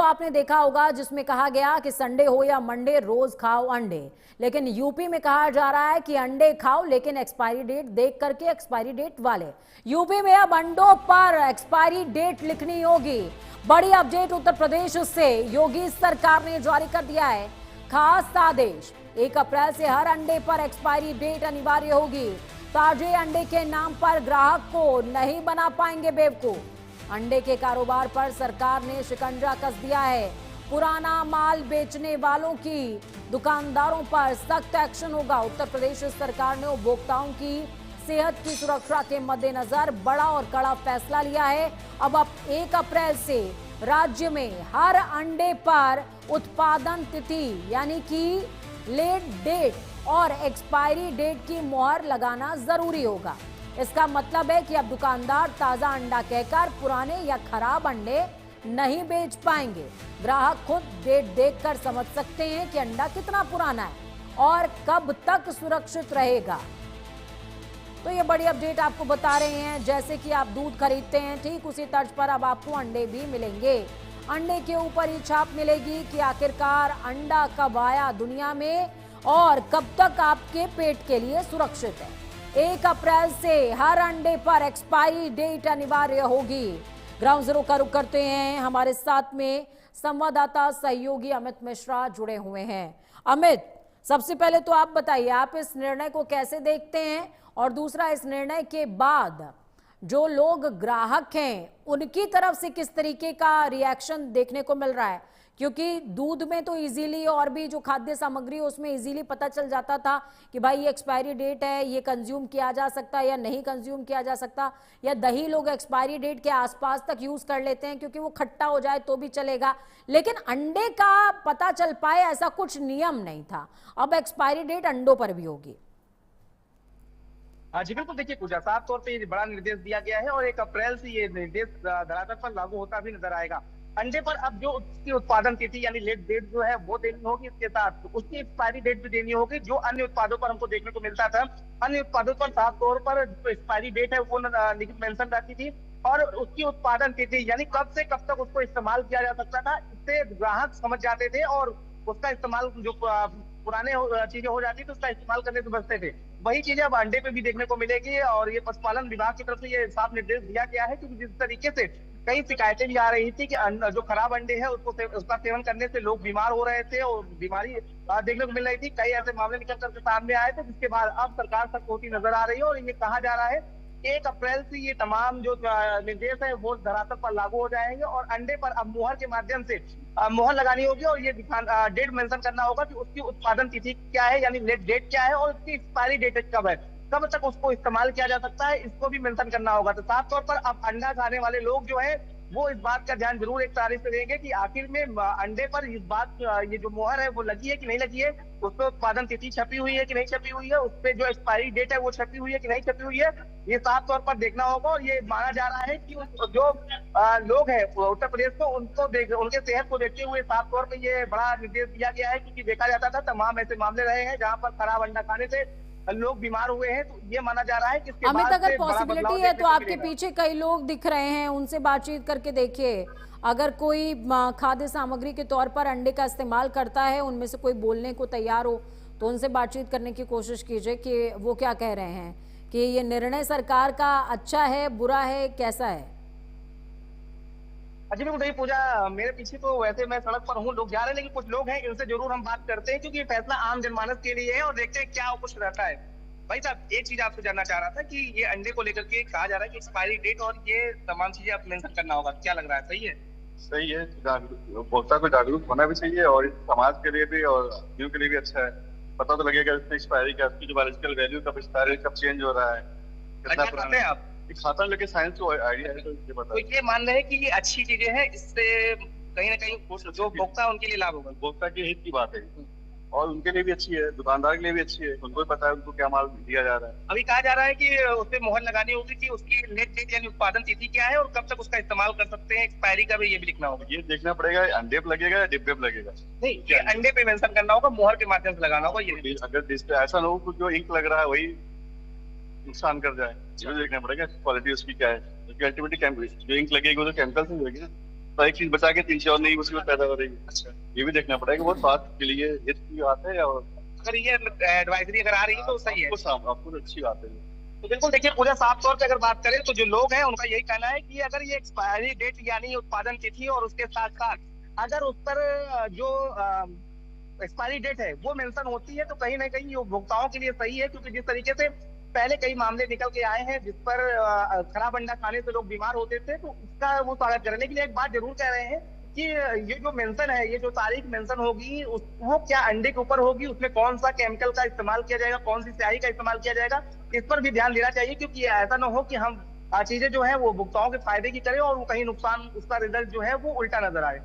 आपने देखा होगा जिसमें कहा गया कि संडे हो या मंडे रोज खाओ अंडे, लेकिन यूपी में कहा जा रहा है कि अंडे खाओ लेकिन एक्सपायरी डेट देख करके, एक्सपायरी डेट वाले। यूपी में अब अंडों पर एक्सपायरी डेट लिखनी होगी। बड़ी अपडेट उत्तर प्रदेश से योगी सरकार ने जारी कर दिया है खास आदेश। 1 अप्रैल से हर अंडे पर एक्सपायरी डेट अनिवार्य होगी। ताजे अंडे के नाम पर ग्राहक को नहीं बना पाएंगे बेवकूफ। अंडे के कारोबार पर सरकार ने शिकंजा कस दिया है। पुराना माल बेचने वालों की दुकानदारों पर सख्त एक्शन होगा। उत्तर प्रदेश सरकार ने उपभोक्ताओं की सेहत की सुरक्षा के मद्देनजर बड़ा और कड़ा फैसला लिया है। अब 1 अप्रैल से राज्य में हर अंडे पर उत्पादन तिथि यानी कि लेट डेट और एक्सपायरी डेट की मोहर लगाना जरूरी होगा। इसका मतलब है कि अब दुकानदार ताजा अंडा कहकर पुराने या खराब अंडे नहीं बेच पाएंगे। ग्राहक खुद डेट देखकर समझ सकते हैं कि अंडा कितना पुराना है और कब तक सुरक्षित रहेगा। तो ये बड़ी अपडेट आपको बता रहे हैं। जैसे कि आप दूध खरीदते हैं, ठीक उसी तर्ज पर अब आपको अंडे भी मिलेंगे। अंडे के ऊपर ही छाप मिलेगी कि आखिरकार अंडा कब आया दुनिया में और कब तक आपके पेट के लिए सुरक्षित है। 1 अप्रैल से हर अंडे पर एक्सपायरी डेट अनिवार्य होगी। ग्राउंड जीरो का रुख करते हैं। हमारे साथ में संवाददाता सहयोगी अमित मिश्रा जुड़े हुए हैं। अमित, सबसे पहले तो आप बताइए, आप इस निर्णय को कैसे देखते हैं, और दूसरा, इस निर्णय के बाद जो लोग ग्राहक हैं उनकी तरफ से किस तरीके का रिएक्शन देखने को मिल रहा है? क्योंकि दूध में तो इजीली और भी जो खाद्य सामग्री उसमें इजीली पता चल जाता था कि भाई ये एक्सपायरी डेट है, ये कंज्यूम किया जा सकता है या नहीं कंज्यूम किया जा सकता, या दही लोग एक्सपायरी डेट के आसपास तक यूज कर लेते हैं क्योंकि वो खट्टा हो जाए तो भी चलेगा, लेकिन अंडे का पता चल पाए ऐसा कुछ नियम नहीं था। अब एक्सपायरी डेट अंडों पर भी होगी। जी बिल्कुल, देखिए पूजा, साफ तौर पे ये बड़ा निर्देश दिया गया है और 1 अप्रैल से ये निर्देश धरातल पर लागू होता भी नजर आएगा। अंडे पर अब जो उसकी उत्पादन तिथि यानी लेट डेट जो है वो देनी होगी, इसके साथ उसकी एक्सपायरी डेट भी देनी होगी। जो अन्य उत्पादों पर हमको देखने को मिलता था, अन्य उत्पादों पर साफ तौर पर जो एक्सपायरी डेट है वो मेंशन रहती थी और उसकी उत्पादन तिथि यानी कब से कब तक उसको इस्तेमाल किया जा सकता था, इससे ग्राहक समझ जाते थे और उसका इस्तेमाल जो पुराने चीजें हो जाती थी उसका इस्तेमाल करने से बचते थे। वही चीजें अब अंडे पे भी देखने को मिलेगी और ये पशुपालन विभाग की तरफ से ये साफ निर्देश दिया गया है, क्योंकि जिस तरीके से कई शिकायतें भी आ रही थी कि जो खराब अंडे हैं उसका सेवन करने से लोग बीमार हो रहे थे और बीमारी देखने को मिल रही थी। कई ऐसे मामले निकल करके सामने आए थे, जिसके बाद अब सरकार सख्त होती नजर आ रही है और ये कहा जा रहा है 1 अप्रैल से ये तमाम जो निर्देश है वो धरातल पर लागू हो जाएंगे और अंडे पर अब मुहर के माध्यम से मुहर लगानी होगी और ये डेट मेंशन करना होगा कि उसकी उत्पादन तिथि क्या है यानी लेट डेट क्या है और उसकी एक्सपायरी डेट कब है, कब तक उसको इस्तेमाल किया जा सकता है, इसको भी मेंशन करना होगा। तो साफ तौर पर अब अंडा खाने वाले लोग जो है वो इस बात का ध्यान जरूर एक तारीफ से देंगे कि आखिर में अंडे पर इस बात ये जो मोहर है वो लगी है कि नहीं लगी है, उस पर उत्पादन तिथि छपी हुई है कि नहीं छपी हुई है, उस पर जो एक्सपायरी डेट है वो छपी हुई है कि नहीं छपी हुई है, ये साफ तौर पर देखना होगा। और ये माना जा रहा है कि जो लोग हैं उत्तर प्रदेश को उनके सेहत को देखते हुए साफ तौर पर ये बड़ा निर्देश दिया गया है, क्योंकि देखा जाता था तमाम ऐसे मामले रहे हैं जहाँ पर खराब अंडा खाने से लोग बीमार हुए हैं। तो ये माना जा रहा है कि इसके अमित, बाद अगर पॉसिबिलिटी है तो आपके पीछे कई लोग दिख रहे हैं, उनसे बातचीत करके देखिए। अगर कोई खाद्य सामग्री के तौर पर अंडे का इस्तेमाल करता है, उनमें से कोई बोलने को तैयार हो तो उनसे बातचीत करने की कोशिश कीजिए कि वो क्या कह रहे हैं, कि ये निर्णय सरकार का अच्छा है, बुरा है, कैसा है। जी बिल्कुल, पूजा, मेरे पीछे तो वैसे मैं सड़क पर हूँ, लोग जा रहे हैं, लेकिन कुछ लोग हैं इनसे जरूर हम बात करते हैं क्योंकि ये फैसला आम जनमानस के लिए है और देखते हैं क्या कुछ रहता है। भाई साहब, एक चीज आपसे जानना चाह रहा था कि ये अंडे को लेकर के कहा जा रहा है कि एक्सपायरी डेट और ये तमाम चीजें आप मेंशन करना होगा, क्या लग रहा है, सही है? सही है, उपभोक्ता को जागरूक होना भी चाहिए और समाज के लिए भी और आदमियों के लिए भी अच्छा है। पता तो लगेगा इसमें एक्सपायरी का, इसकी जो बायोलॉजिकल वैल्यू कब एक्सपायरी कब चेंज हो रहा है, कितना पुराना है। आप खाता है, लेकिन साइंस को आइडिया है तो ये पता। तो ये मान रहे हैं कि ये अच्छी चीजें हैं, इससे कहीं ना कहीं जो उपभोक्ता उनके लिए लाभ होगा। उपभोक्ता के हित की बात है और उनके लिए भी अच्छी है, दुकानदार के लिए भी अच्छी है, उनको भी पता है उनको क्या माल दिया जा रहा है। अभी कहा जा रहा है कि उस पर मुहर लगानी होगी कि उसकी लेट डेट यानी उत्पादन तिथि क्या है और कब तक उसका इस्तेमाल कर सकते हैं, एक्सपायरी का भी ये भी लिखना होगा। ये देखना पड़ेगा अंडे पे लगेगा या डिब्बे पे लगेगा। नहीं, ये अंडे पे मेंशन करना होगा, मुहर के माध्यम से लगाना होगा। ये अगर डिस्प्ले ऐसा ना हो कुछ जो इंक लग रहा है वही नुकसान कर जाए, ये देखना पड़ेगा क्वालिटी उसकी क्या है, क्योंकि अल्टीमेटली जो इंक लगेगी वो तो केमिकल से होगी ना। तो एक चीज बचा के तीसरी और नई मुसीबत पैदा हो रही है। अच्छा, ये भी देखना पड़ेगा वो स्वास्थ्य के लिए हित की बात है, और अगर ये एडवाइजरी अगर आ रही है तो सही है, आपको तो अच्छी बात है। तो बिल्कुल देखिए, पूरे साफ तौर पे अगर बात करें तो जो लोग हैं उनका यही कहना है कि अगर ये एक्सपायरी डेट यानी उत्पादन तिथि और उसके साथ साथ अगर उस पर जो एक्सपायरी डेट है वो मेंशन होती है तो कहीं ना कहीं ये उपभोक्ताओं के लिए सही है, क्योंकि जिस तरीके से पहले कई मामले निकल के आए हैं जिस पर खराब अंडा खाने से लोग बीमार होते थे, तो उसका वो स्वागत करने के लिए एक बात जरूर कह रहे हैं कि ये जो मेंशन है, ये जो तारीख मेंशन होगी वो क्या अंडे के ऊपर होगी, उसमें कौन सा केमिकल का इस्तेमाल किया जाएगा, कौन सी स्याही का इस्तेमाल किया जाएगा, इस पर भी ध्यान देना चाहिए, क्योंकि ऐसा ना हो कि हम चीजें जो है वो उपभोक्ताओं के फायदे की करें और वो कहीं नुकसान, उसका रिजल्ट जो है वो उल्टा नजर आए।